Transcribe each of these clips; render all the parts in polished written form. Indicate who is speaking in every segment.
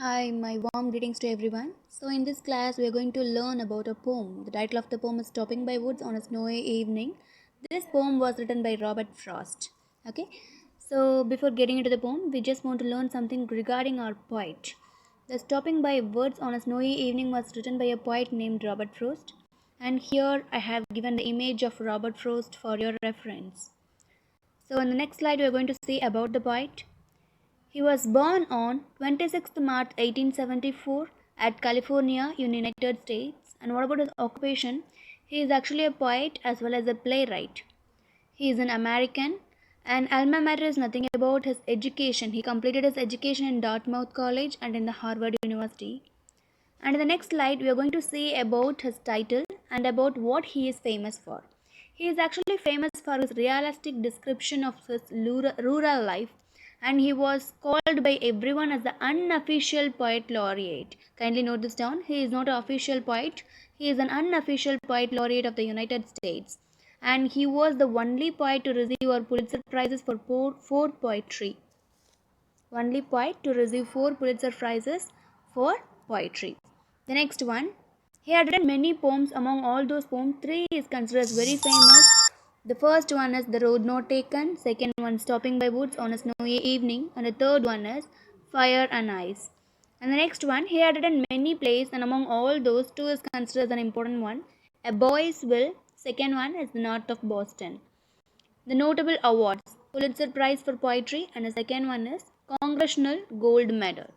Speaker 1: Hi, my warm greetings to everyone. So, in this class, we are going to learn about a poem. The title of the poem is Stopping by Woods on a Snowy Evening. This poem was written by Robert Frost. Okay, so before getting into the poem, we just want to learn something regarding our poet. The Stopping by Woods on a Snowy Evening was written by a poet named Robert Frost. And here I have given the image of Robert Frost for your reference. So, in the next slide, we are going to see about the poet. He was born on 26th March 1874 at California, United States. And what about his occupation? He is actually a poet as well as a playwright. He is an American, and alma mater is nothing about his education. He completed his education in Dartmouth College and in the Harvard University. And in the next slide, we are going to see about his title and about what he is famous for. He is actually famous for his realistic description of his rural life, and he was called by everyone as the unofficial poet laureate. Kindly note this down. He is not an official poet, he is an unofficial poet laureate of the United States. And he was the only poet to receive our Pulitzer Prizes for poetry. Only poet to receive 4 Pulitzer Prizes for poetry. The next one, he had written many poems. Among all those poems, 3 is considered as very famous. The first one is The Road Not Taken, second one Stopping by Woods on a Snowy Evening, and the third one is Fire and Ice. And the next one, he had written many plays, and among all those, 2 is considered as an important one. A Boy's Will, second one is The North of Boston. The notable awards, Pulitzer Prize for Poetry, and the second one is Congressional Gold Medal.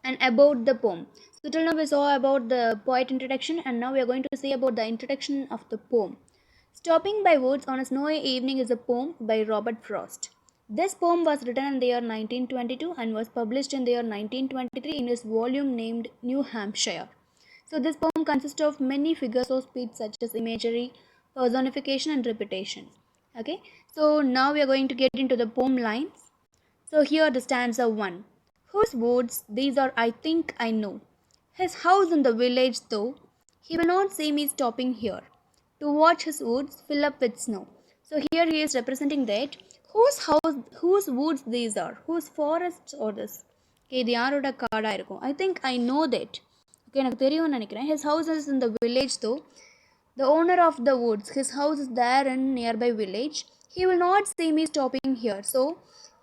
Speaker 1: And about the poem. So till now we saw about the poet introduction, and now we are going to see about the introduction of the poem. Stopping by Woods on a Snowy Evening is a poem by Robert Frost. This poem was written in the year 1922 and was published in the year 1923 in his volume named New Hampshire. So this poem consists of many figures of speech such as imagery, personification and repetition. Okay, so now we are going to get into the poem lines. So here the stanza 1. Whose woods these are, I think I know. His house in the village though, he will not see me stopping here to watch his woods fill up with snow. So here he is representing that whose woods these are, whose forests are this. Okay, இது யாரோட காடா இருக்கும். I think I know that. Okay, எனக்கு தெரியும்னு நினைக்கிறேன். His house is in the village though. The owner of the woods, his house is there in nearby village. He will not see me stopping here. So,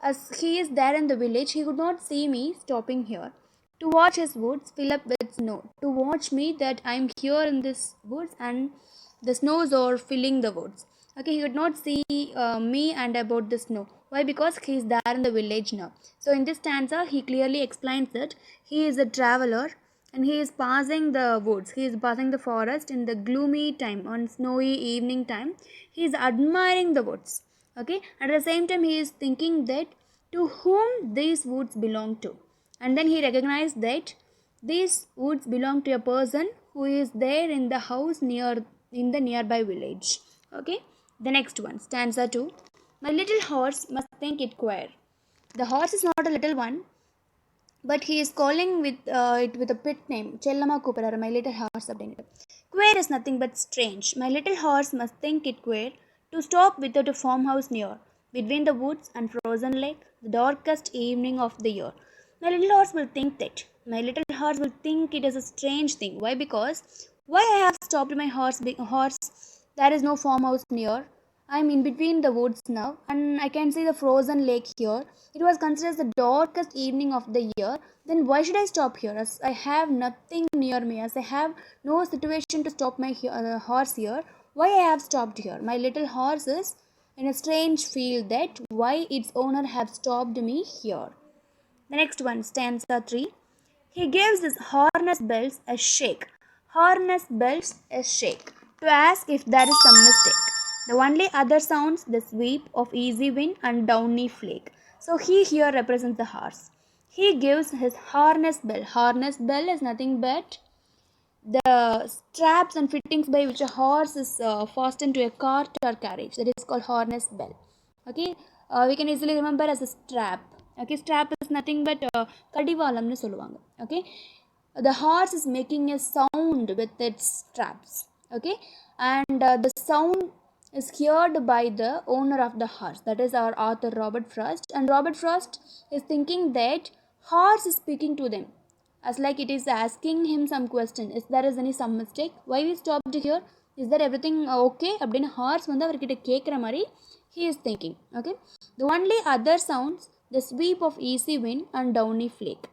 Speaker 1: as he is there in the village, he could not see me stopping here to watch his woods fill up with snow. To watch me that I am here in this woods and the snows are filling the woods. Okay, he could not see me and about the snow. Why? Because he is there in the village now. So, in this stanza, he clearly explains that he is a traveler and he is passing the woods, he is passing the forest in the gloomy time, on snowy evening time. He is admiring the woods. Okay, at the same time he is thinking that to whom these woods belong to, and then he recognized that these woods belong to a person who is there in the house near in the nearby village. Okay, the next one, stanza 2. My little horse must think it queer. The horse is not a little one, but he is calling with it with a pet name. Chellama Cooper, my little horse. Queer is nothing but strange. My little horse must think it queer to stop without a farmhouse near, between the woods and frozen lake, the darkest evening of the year. My little horse will think that. My little horse will think it is a strange thing. Why? Because why I have stopped my horse? There is no farmhouse near. I'm in between the woods now, and I can see the frozen lake here. It was considered the darkest evening of the year. Then why should I stop here? As I have nothing near me, as I have no situation to stop my horse here. Why I have stopped here? My little horse is in a strange field. That why its owner have stopped me here. The next one, stanza 3. He gives his harness bells a shake. Harness bells a shake to ask if there is some mistake. The only other sounds the sweep of easy wind and downy flake. So he here represents the horse. He gives his harness bell. Harness bell is nothing but the straps and fittings by which a horse is fastened to a cart or carriage. That is called harness bell. Okay, we can easily remember as a strap. Okay, strap is nothing but kadivalamnu solluvaanga. Okay, the horse is making a sound with its straps. Okay, and the sound is heard by the owner of the horse, that is our author Robert Frost. And Robert Frost is thinking that horse is speaking to them, as like it is asking him some question. Is there is any some mistake? Why we stopped here? Is there everything okay? அப்படின்னு hours வந்து அவர்கிட்ட கேட்குற மாதிரி he is thinking. Okay, the only other sounds, the sweep of easy wind and downy flake.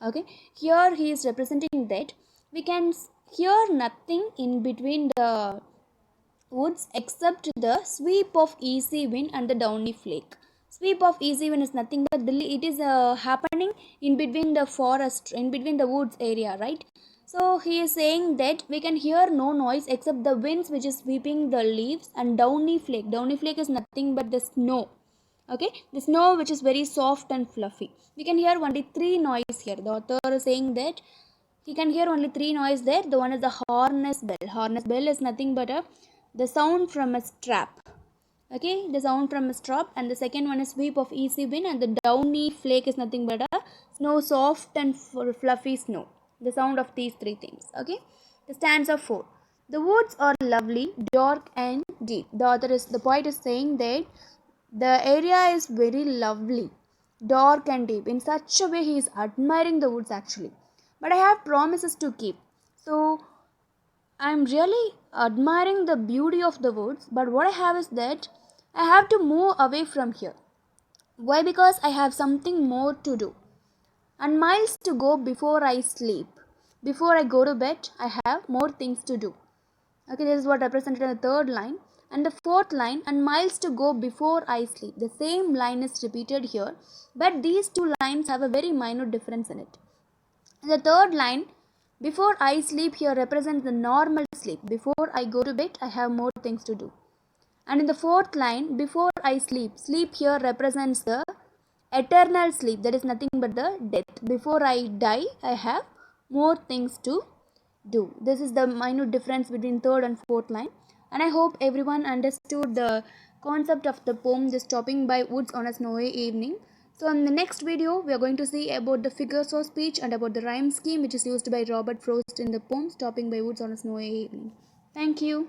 Speaker 1: Okay, here he is representing that we can hear nothing in between the woods except the sweep of easy wind and the downy flake. Sweep of easy wind is nothing but it is happening in between the forest, in between the woods area, right? So he is saying that we can hear no noise except the winds which is sweeping the leaves, and downy flake. Downy flake is nothing but the snow. Okay, the snow which is very soft and fluffy. We can hear only three noise here. The author is saying that he can hear only three noise there. The one is the harness bell. Harness bell is nothing but the sound from a strap. Okay, the sound from a strap. And the second one is sweep of easy wind, and the downy flake is nothing but a snow, soft and fluffy snow. The sound of these three things. Okay, the stanza 4. The woods are lovely, dark and deep. The poet is saying that the area is very lovely, dark and deep. In such a way he is admiring the woods actually. But I have promises to keep. So I'm really admiring the beauty of the woods, but what I have is that I have to move away from here. Why? Because I have something more to do, and miles to go before I sleep. Before I go to bed, I have more things to do. Okay, this is what represented in the third line. And the fourth line, and miles to go before I sleep. The same line is repeated here, but these two lines have a very minor difference in it. The third line, before I sleep, here represents the normal sleep. Before I go to bed, I have more things to do. And in the fourth line, before I sleep, sleep here represents the eternal sleep. That is nothing but the death. Before I die, I have more things to do. This is the minute difference between third and fourth line. And I hope everyone understood the concept of the poem, The Stopping by Woods on a Snowy Evening. So in the next video, we are going to see about the figures of speech and about the rhyme scheme which is used by Robert Frost in the poem Stopping by Woods on a Snowy Evening. Thank you.